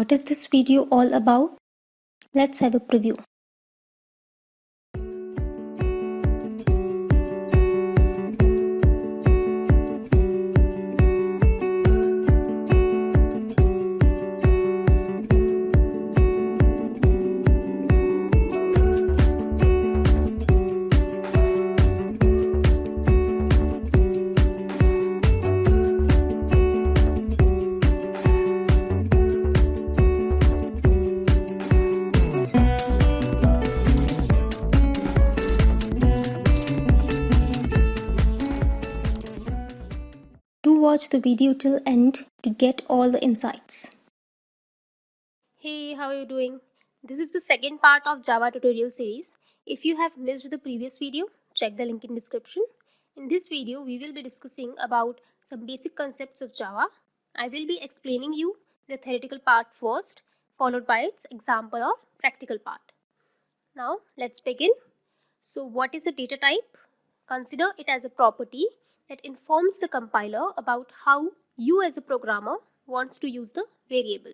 what is this video all about? Let's have a preview. Do watch the video till end to get all the insights. Hey, how are you doing? This is the second part of Java tutorial series. If you have missed the previous video, check the link in description. In this video, we will be discussing about some basic concepts of Java. I will be explaining you the theoretical part first, followed by its example or practical part. Now, let's begin. So, what is a data type? Consider it as a property that informs the compiler about how you as a programmer wants to use the variable.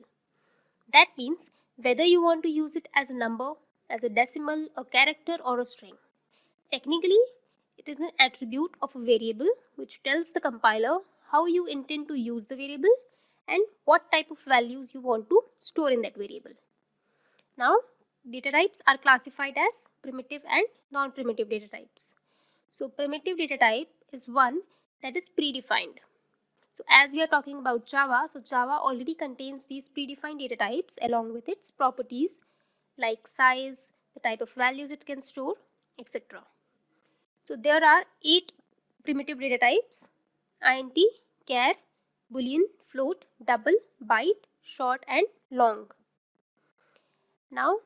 That means whether you want to use it as a number, as a decimal, a character or a string. Technically, it is an attribute of a variable which tells the compiler how you intend to use the variable and what type of values you want to store in that variable. Now, data types are classified as primitive and non-primitive data types. So, primitive data type is one that is predefined. So as we are talking about Java, so Java already contains these predefined data types along with its properties like size, the type of values it can store, etc. So there are 8 primitive data types: int, char, boolean, float, double, byte, short and long. Now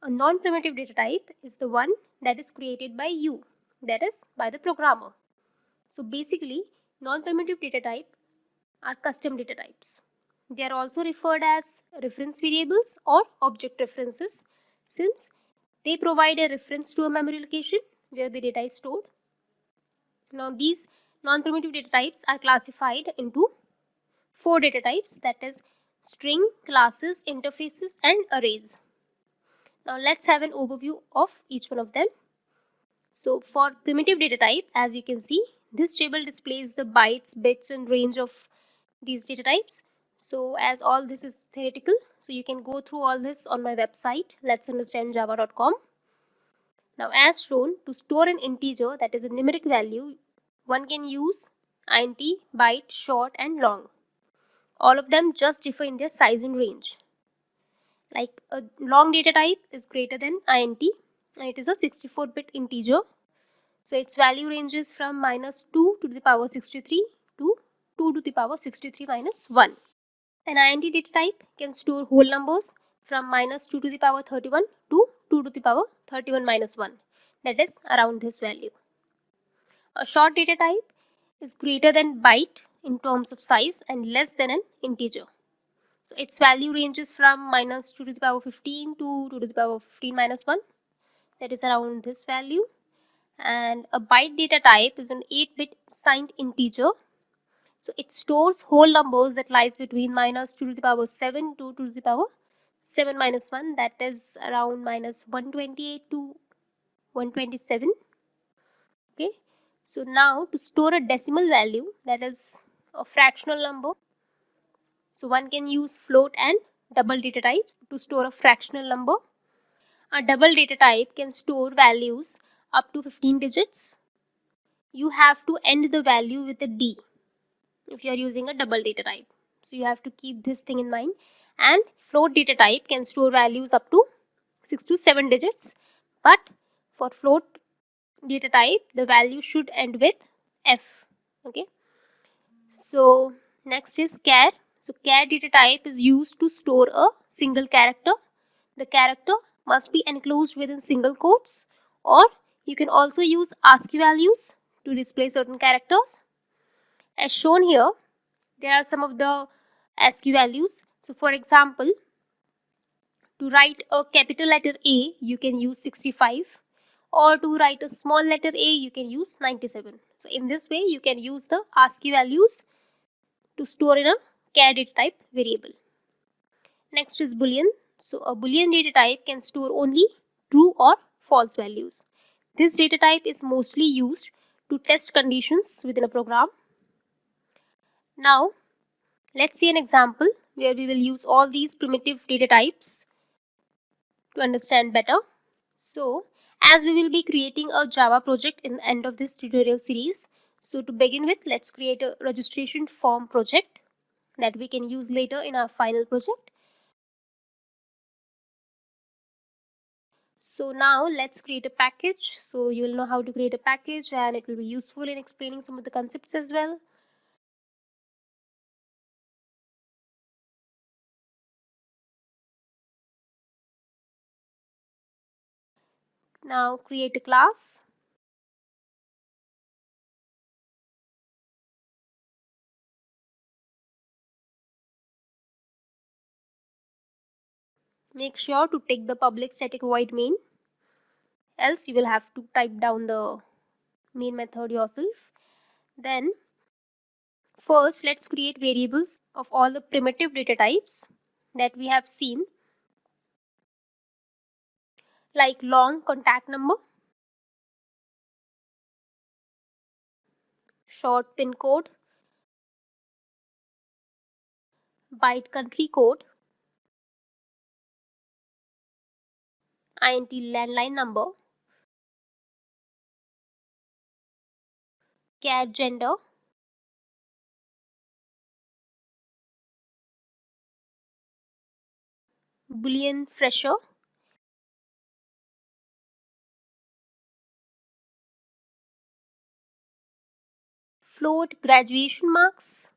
a non-primitive data type is the one that is created by you, that is by the programmer. So basically non-primitive data type are custom data types. They are also referred as reference variables or object references since they provide a reference to a memory location where the data is stored. Now these non-primitive data types are classified into 4 data types, that is string, classes, interfaces and arrays. Now let's have an overview of each one of them. So for primitive data type, as you can see, this table displays the bytes, bits and range of these data types. So as all this is theoretical, so you can go through all this on my website letsunderstandjava.com. Now as shown, to store an integer, that is a numeric value, one can use int, byte, short and long. All of them just differ in their size and range. Like a long data type is greater than int and it is a 64-bit integer. So its value ranges from -2 to the power 63 to 2 to the power 63 minus 1. An int data type can store whole numbers from -2 to the power 31 to 2 to the power 31 minus 1. That is around this value. A short data type is greater than byte in terms of size and less than an integer. So its value ranges from -2 to the power 15 to 2 to the power 15 minus 1. That is around this value. And a byte data type is an 8-bit signed integer. So it stores whole numbers that lies between -2 to the power 7 to 2 to the power 7 minus 1, that is around -128 to 127. Okay, so now to store a decimal value, that is a fractional number, so one can use float and double data types to store a fractional number. A double data type can store values up to 15 digits. You have to end the value with a D if you are using a double data type. So you have to keep this thing in mind. And float data type can store values up to 6 to 7 digits. But for float data type, the value should end with F. Okay. So next is char. So char data type is used to store a single character. The character must be enclosed within single quotes, or you can also use ASCII values to display certain characters. As shown here, there are some of the ASCII values. So for example, to write a capital letter A, you can use 65, or to write a small letter A, you can use 97. So in this way, you can use the ASCII values to store in a char data type variable. Next is Boolean. So a Boolean data type can store only true or false values. This data type is mostly used to test conditions within a program. Now, let's see an example where we will use all these primitive data types to understand better. So, as we will be creating a Java project in the end of this tutorial series, so to begin with, let's create a registration form project that we can use later in our final project. So now let's create a package. So you will know how to create a package and it will be useful in explaining some of the concepts as well. Now create a class. Make sure to take the public static void main, else you will have to type down the main method yourself. Then first let's create variables of all the primitive data types that we have seen, like long contact number, short pin code, byte country code, INT landline number, char gender, boolean fresher, float graduation marks,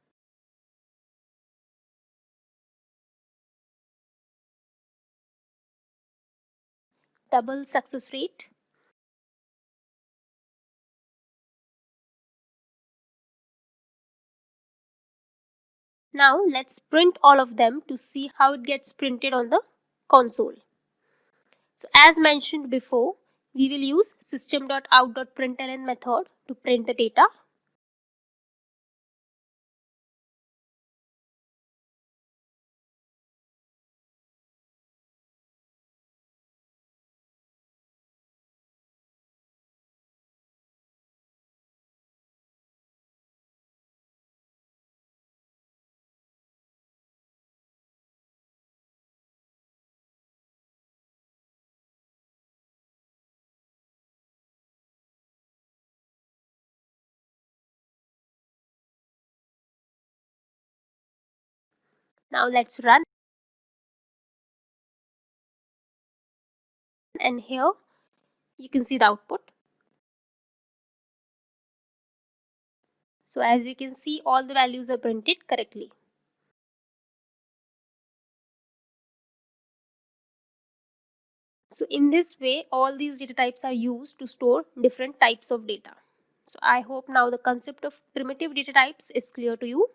double success rate. Now let's print all of them to see how it gets printed on the console. So as mentioned before, we will use system.out.println method to print the data. Now let's run, and here you can see the output. So as you can see, all the values are printed correctly. So in this way, all these data types are used to store different types of data. So I hope now the concept of primitive data types is clear to you.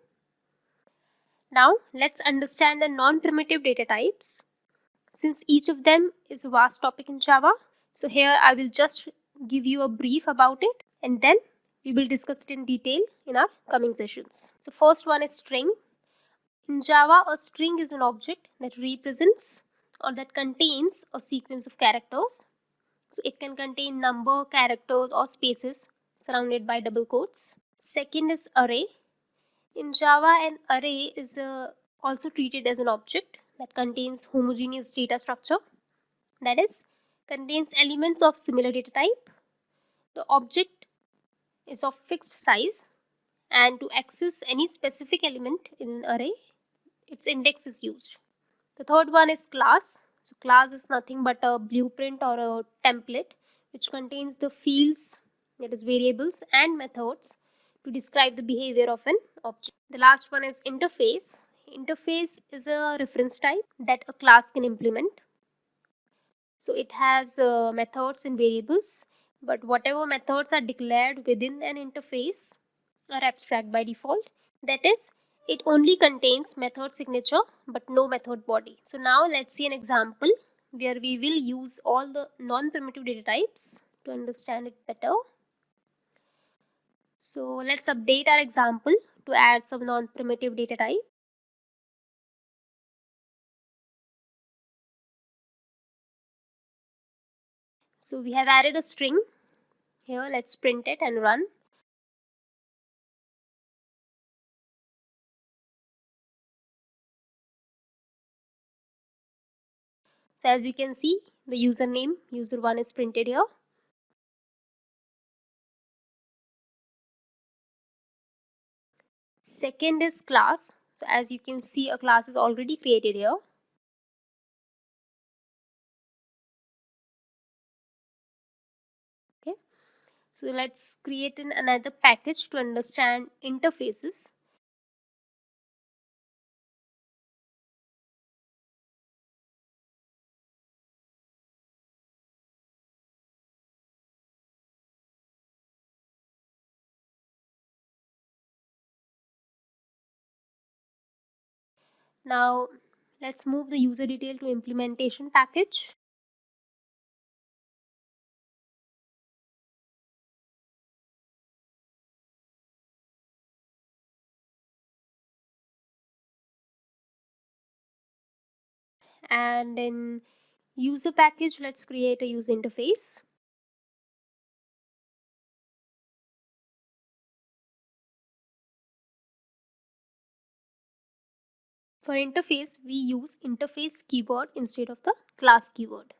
Now let's understand the non-primitive data types, since each of them is a vast topic in Java. So here I will just give you a brief about it, and then we will discuss it in detail in our coming sessions. So first one is string. In Java, a string is an object that represents or that contains a sequence of characters. So it can contain number, characters or spaces surrounded by double quotes. Second is array. In Java, an array is also treated as an object that contains homogeneous data structure, that is, contains elements of similar data type. The object is of fixed size, and to access any specific element in an array, its index is used. The third one is class. So class is nothing but a blueprint or a template which contains the fields, that is variables and methods, to describe the behavior of an object. The last one is interface. Interface is a reference type that a class can implement. So it has methods and variables, but whatever methods are declared within an interface are abstract by default. That is, it only contains method signature but no method body. So now let's see an example where we will use all the non-primitive data types to understand it better. So let's update our example to add some non-primitive data type. So we have added a string here. Let's print it and run. So as you can see, the username user1 is printed here. Second is class. So as you can see, a class is already created here. Okay, so let's create another package to understand interfaces. Now let's move the user detail to implementation package. And in user package, let's create a user interface. For interface, we use interface keyword instead of the class keyword.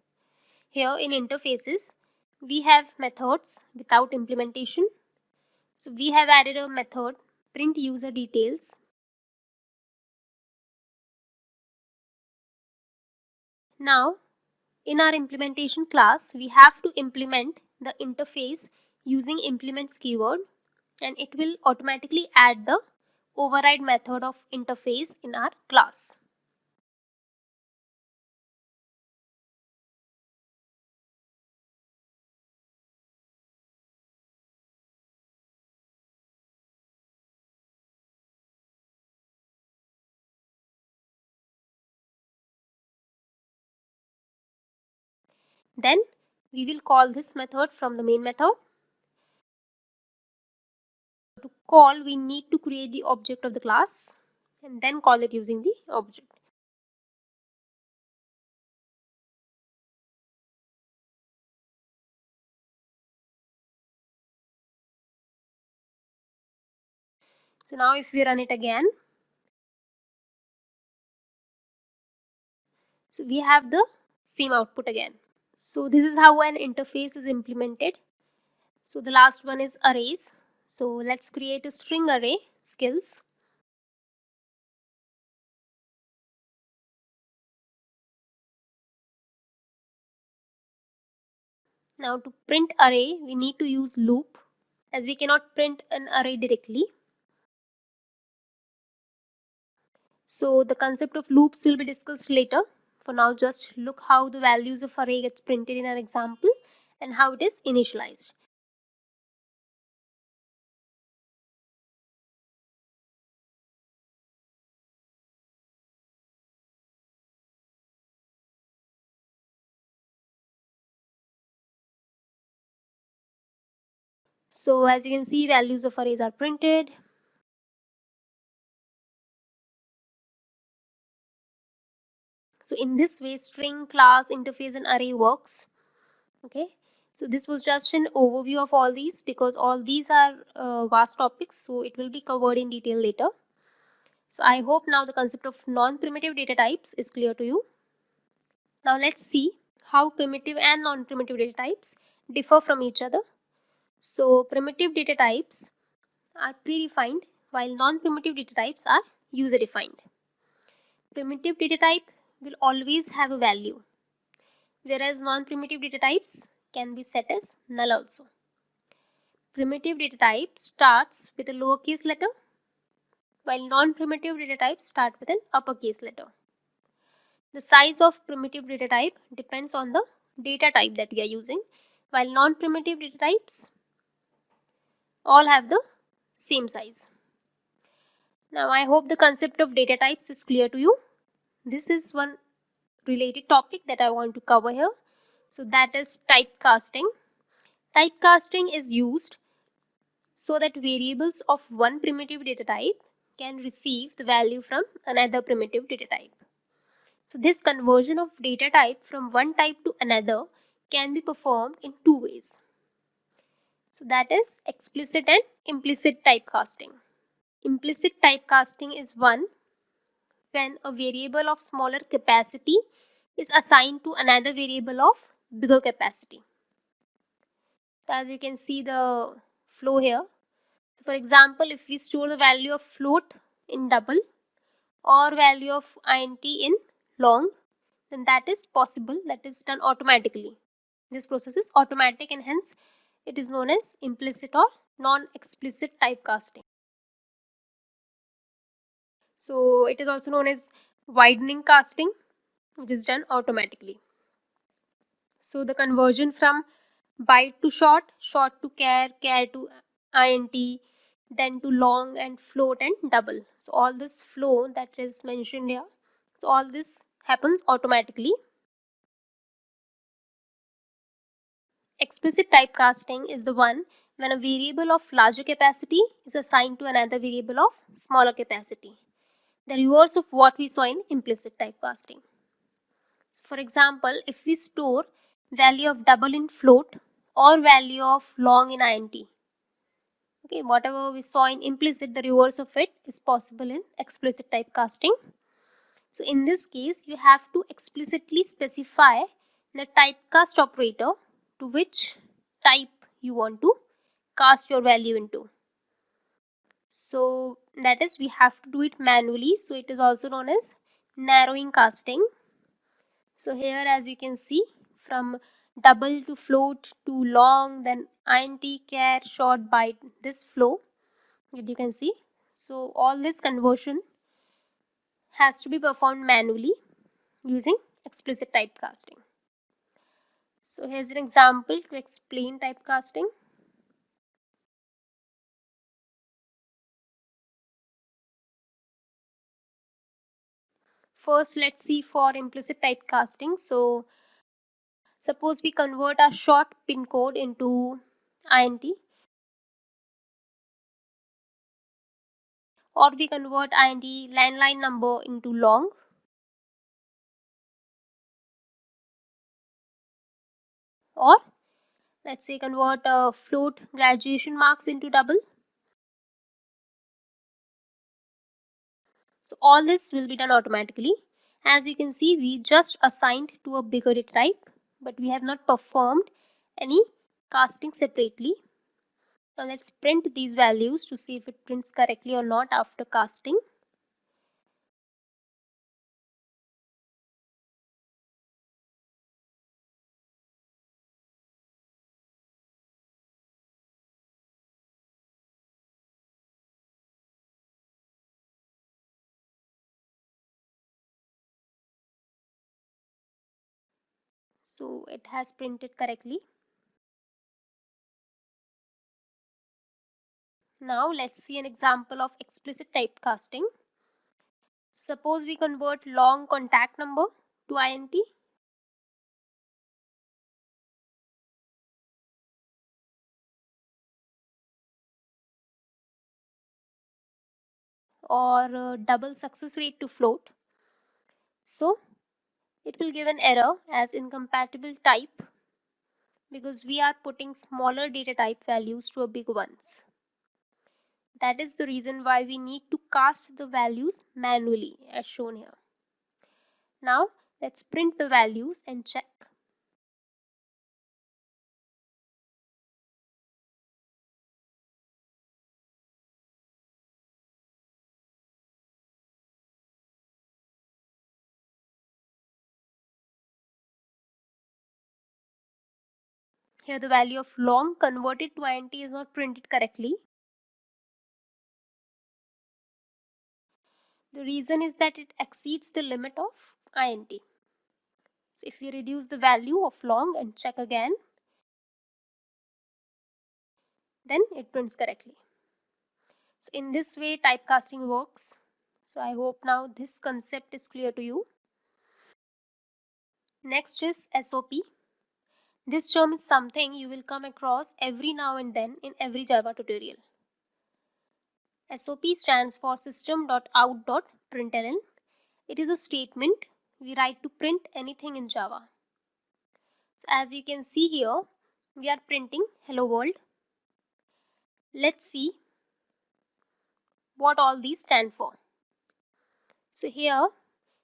Here in interfaces, we have methods without implementation. So we have added a method print user details. Now in our implementation class, we have to implement the interface using implements keyword, and it will automatically add the override method of interface in our class. Then we will call this method from the main method. To call, we need to create the object of the class and then call it using the object. So now if we run it again, so we have the same output again. So this is how an interface is implemented. So the last one is arrays. So let's create a string array skills. Now to print array, we need to use loop, as we cannot print an array directly. So the concept of loops will be discussed later. For now, just look how the values of array gets printed in an example and how it is initialized. So as you can see, values of arrays are printed. So in this way, string, class, interface and array works. Okay, so this was just an overview of all these, because all these are vast topics, so it will be covered in detail later. So I hope now the concept of non-primitive data types is clear to you. Now let's see how primitive and non-primitive data types differ from each other. So primitive data types are predefined, while non-primitive data types are user-defined. Primitive data type will always have a value, whereas non-primitive data types can be set as null also. Primitive data type starts with a lowercase letter, while non-primitive data types start with an uppercase letter. The size of primitive data type depends on the data type that we are using, while non-primitive data types all have the same size. Now I hope the concept of data types is clear to you. This is one related topic that I want to cover here. So that is typecasting. Typecasting is used so that variables of one primitive data type can receive the value from another primitive data type. So this conversion of data type from one type to another can be performed in two ways. So that is explicit and implicit typecasting. Implicit typecasting is one when a variable of smaller capacity is assigned to another variable of bigger capacity. So as you can see the flow here. So for example, if we store the value of float in double or value of int in long, then that is possible, that is done automatically. This process is automatic and hence it is known as implicit or non-explicit typecasting. So it is also known as widening casting, which is done automatically. So the conversion from byte to short, short to char to int, then to long and float and double. So all this flow that is mentioned here, so all this happens automatically. Explicit typecasting is the one when a variable of larger capacity is assigned to another variable of smaller capacity. The reverse of what we saw in implicit typecasting. So for example, if we store value of double in float or value of long in int, okay, whatever we saw in implicit, the reverse of it is possible in explicit typecasting. So in this case, you have to explicitly specify the typecast operator to which type you want to cast your value into. So that is, we have to do it manually. So it is also known as narrowing casting. So here as you can see, from double to float to long, then int, char, short, byte, this flow that you can see. So all this conversion has to be performed manually using explicit typecasting. So here's an example to explain typecasting. First, let's see for implicit typecasting. So suppose we convert our short pin code into int, or we convert int landline number into long, or let's say convert float graduation marks into double. So all this will be done automatically. As you can see, we just assigned to a bigger data type, but we have not performed any casting separately. Now let's print these values to see if it prints correctly or not after casting. So it has printed correctly. Now let's see an example of explicit typecasting. Suppose we convert long contact number to int, or double success rate to float. So it will give an error as incompatible type because we are putting smaller data type values to a big ones. That is the reason why we need to cast the values manually as shown here. Now let's print the values and check. Here the value of long converted to int is not printed correctly. The reason is that it exceeds the limit of int. So if we reduce the value of long and check again, then it prints correctly. So in this way typecasting works. So I hope now this concept is clear to you. Next is SOP. This term is something you will come across every now and then in every Java tutorial. SOP stands for system.out.println. It is a statement we write to print anything in Java. So as you can see here, we are printing hello world. Let's see what all these stand for. So here,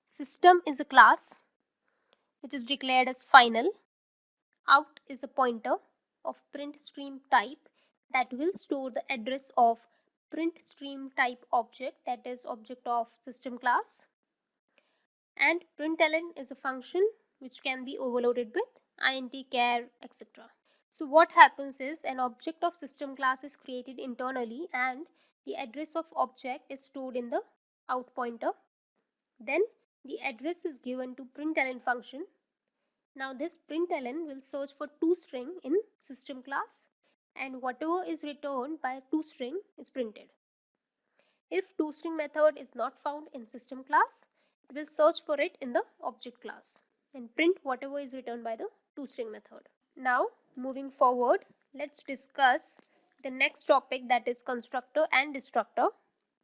system is a class which is declared as final. Out is a pointer of print stream type that will store the address of print stream type object, that is object of system class. And println is a function which can be overloaded with int, char, etc. So what happens is an object of system class is created internally and the address of object is stored in the out pointer. Then the address is given to println function. Now this println will search for toString in system class and whatever is returned by toString is printed. If toString method is not found in system class, it will search for it in the object class and print whatever is returned by the toString method. Now moving forward, let's discuss the next topic, that is constructor and destructor.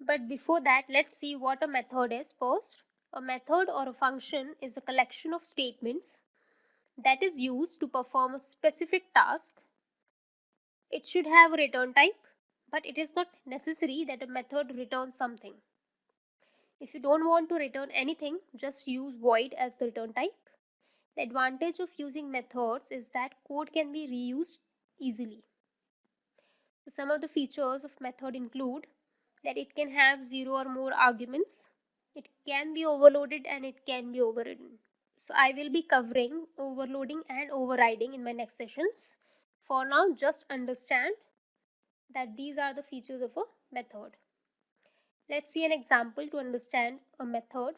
But before that, let's see what a method is first. A method or a function is a collection of statements that is used to perform a specific task. It should have a return type, but it is not necessary that a method returns something. If you don't want to return anything, just use void as the return type. The advantage of using methods is that code can be reused easily. So some of the features of method include that it can have 0 or more arguments, it can be overloaded and it can be overridden. So I will be covering overloading and overriding in my next sessions. For now, just understand that these are the features of a method. Let's see an example to understand a method.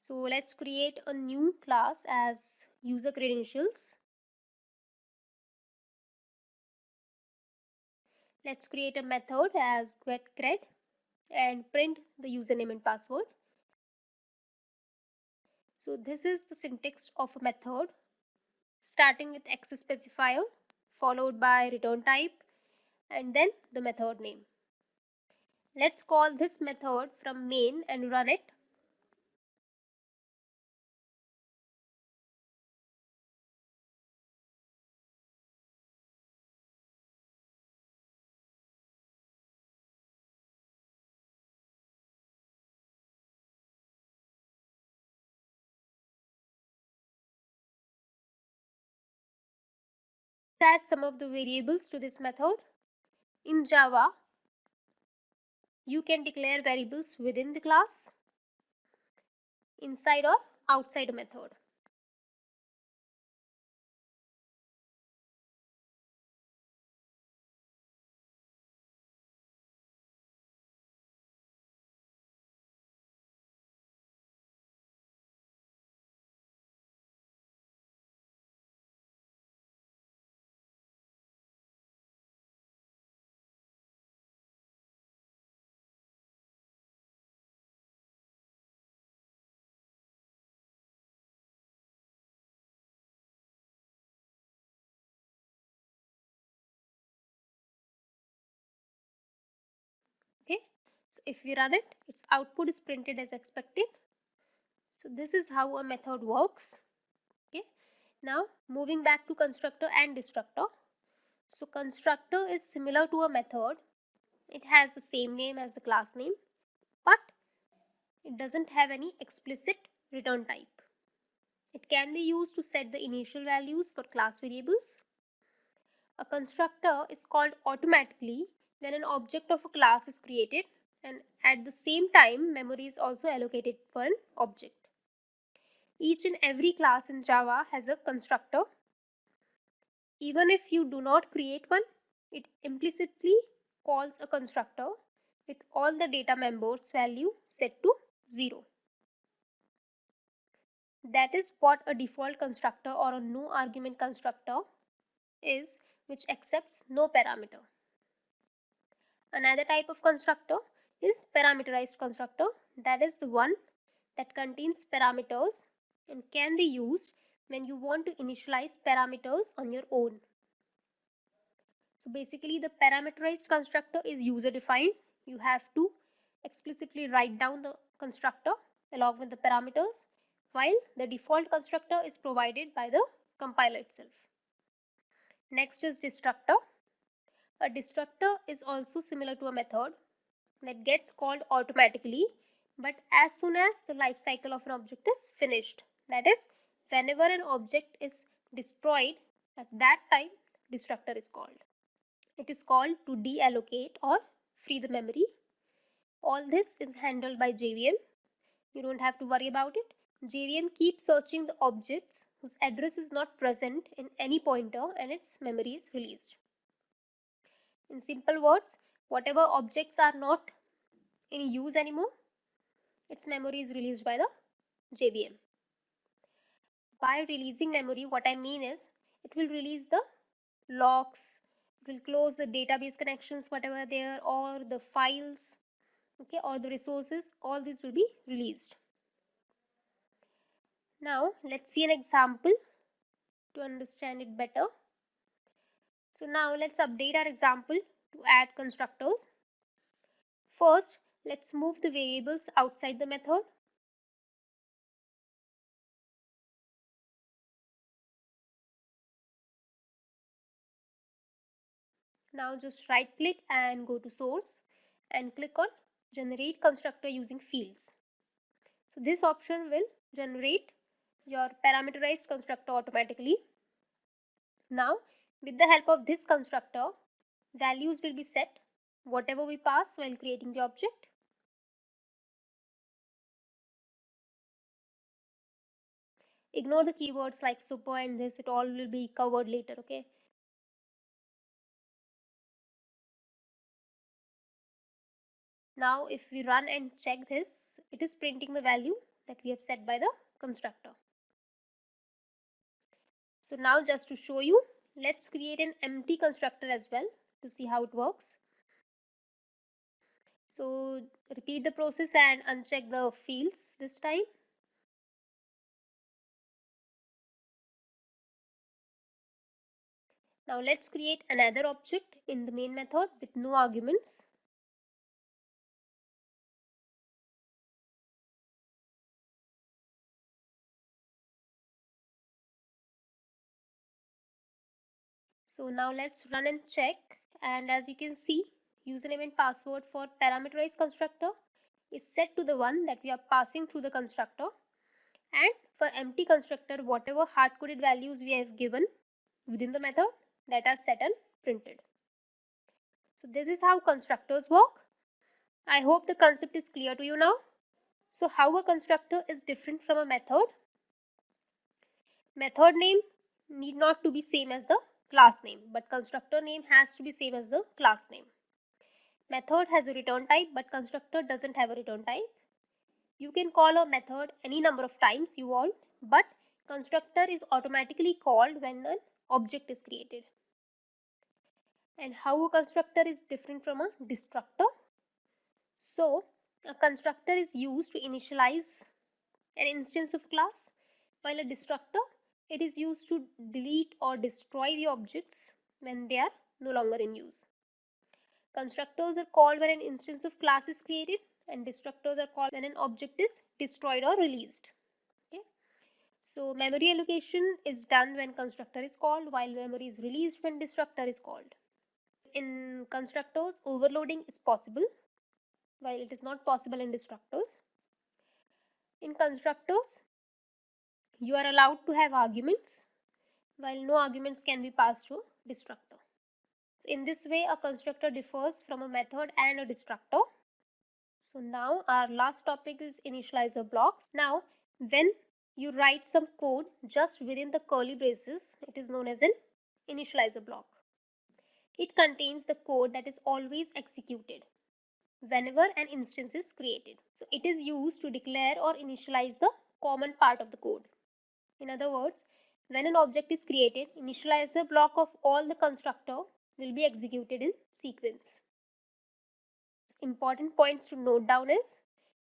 So let's create a new class as user credentials. Let's create a method as getCred and print the username and password. So this is the syntax of a method, starting with access specifier followed by return type and then the method name. Let's call this method from main and run it. Add some of the variables to this method. In Java, you can declare variables within the class, inside or outside a method. Okay, so if we run it, its output is printed as expected. So this is how a method works. Okay, now moving back to constructor and destructor. So constructor is similar to a method. It has the same name as the class name, but it doesn't have any explicit return type. It can be used to set the initial values for class variables. A constructor is called automatically when an object of a class is created and at the same time memory is also allocated for an object. Each and every class in Java has a constructor. Even if you do not create one, it implicitly calls a constructor with all the data members value set to 0. That is what a default constructor or a no argument constructor is, which accepts no parameter. Another type of constructor is parameterized constructor, that is the one that contains parameters and can be used when you want to initialize parameters on your own. So basically the parameterized constructor is user defined. You have to explicitly write down the constructor along with the parameters, while the default constructor is provided by the compiler itself. Next is destructor. A destructor is also similar to a method that gets called automatically, but as soon as the life cycle of an object is finished. That is, whenever an object is destroyed, at that time destructor is called. It is called to deallocate or free the memory. All this is handled by JVM. You don't have to worry about it. JVM keeps searching the objects whose address is not present in any pointer and its memory is released. In simple words, whatever objects are not in use anymore, its memory is released by the JVM. By releasing memory, what I mean is it will release the locks, it will close the database connections, whatever there, or the files, okay, or the resources. All these will be released. Now let's see an example to understand it better. So now let's update our example to add constructors. First, let's move the variables outside the method. Now just right click and go to source and click on generate constructor using fields. So this option will generate your parameterized constructor automatically. Now with the help of this constructor, values will be set whatever we pass while creating the object. Ignore the keywords like super and this, it all will be covered later, okay? Now if we run and check this, it is printing the value that we have set by the constructor. So now just to show you, let's create an empty constructor as well to see how it works. So repeat the process and uncheck the fields this time. Now let's create another object in the main method with no arguments. So now let's run and check, and as you can see, username and password for parameterized constructor is set to the one that we are passing through the constructor, and for empty constructor, whatever hard-coded values we have given within the method, that are set and printed. So this is how constructors work. I hope the concept is clear to you now. So how a constructor is different from a method? Method name need not to be same as the class name, but constructor name has to be same as the class name. Method has a return type, but constructor doesn't have a return type. You can call a method any number of times you want, but constructor is automatically called when an object is created. And how a constructor is different from a destructor? So a constructor is used to initialize an instance of class, while a destructor, it is used to delete or destroy the objects when they are no longer in use. Constructors are called when an instance of class is created, and destructors are called when an object is destroyed or released. Okay. So memory allocation is done when constructor is called, while memory is released when destructor is called. In constructors, overloading is possible, while it is not possible in destructors. In constructors, you are allowed to have arguments, while no arguments can be passed to destructor. So in this way, a constructor differs from a method and a destructor. So now our last topic is initializer blocks. Now when you write some code just within the curly braces, it is known as an initializer block. It contains the code that is always executed whenever an instance is created. So it is used to declare or initialize the common part of the code. In other words, when an object is created, initializer block of all the constructor will be executed in sequence. Important points to note down is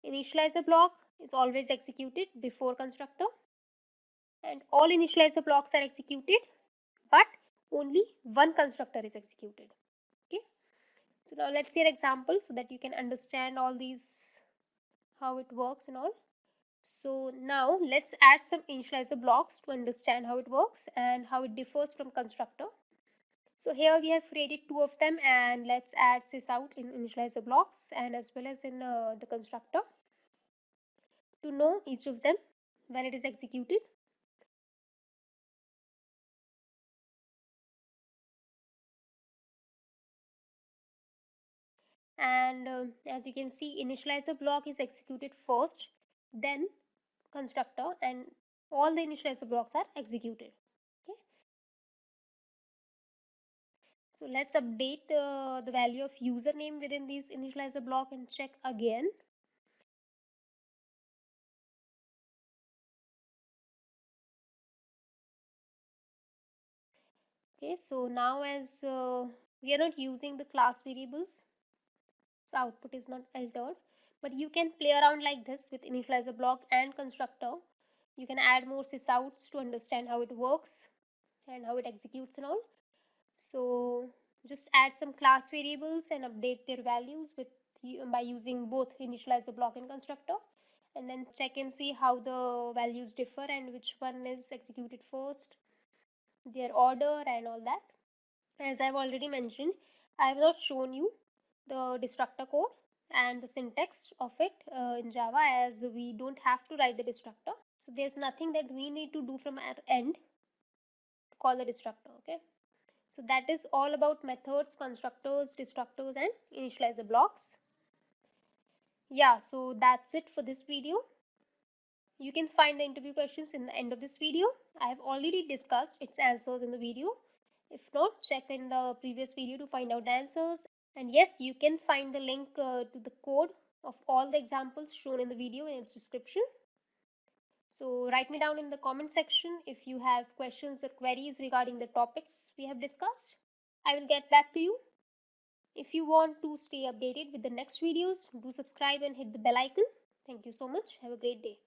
initializer block is always executed before constructor, and all initializer blocks are executed, but only one constructor is executed. Okay. So now let's see an example so that you can understand all these, how it works and all. So now let's add some initializer blocks to understand how it works and how it differs from constructor. So here we have created two of them, and let's add sysout in initializer blocks and as well as in the constructor to know each of them when it is executed. And as you can see, initializer block is executed first, then constructor, and all the initializer blocks are executed. Okay, so let's update the value of username within this initializer block and check again. Okay, so now as we are not using the class variables, so output is not altered, but you can play around like this with initializer block and constructor. You can add more sysouts to understand how it works and how it executes and all. So just add some class variables and update their values with by using both initializer block and constructor, and then check and see how the values differ and which one is executed first, their order and all that. As I've already mentioned, I have not shown you the destructor code and the syntax of it in Java, as we don't have to write the destructor. So there's nothing that we need to do from our end to call the destructor. Okay. So that is all about methods, constructors, destructors, and initializer blocks. Yeah, so that's it for this video. You can find the interview questions in the end of this video. I have already discussed its answers in the video. If not, check in the previous video to find out the answers. And yes, you can find the link to the code of all the examples shown in the video in its description. So write me down in the comment section if you have questions or queries regarding the topics we have discussed. I will get back to you. If you want to stay updated with the next videos, do subscribe and hit the bell icon. Thank you so much. Have a great day.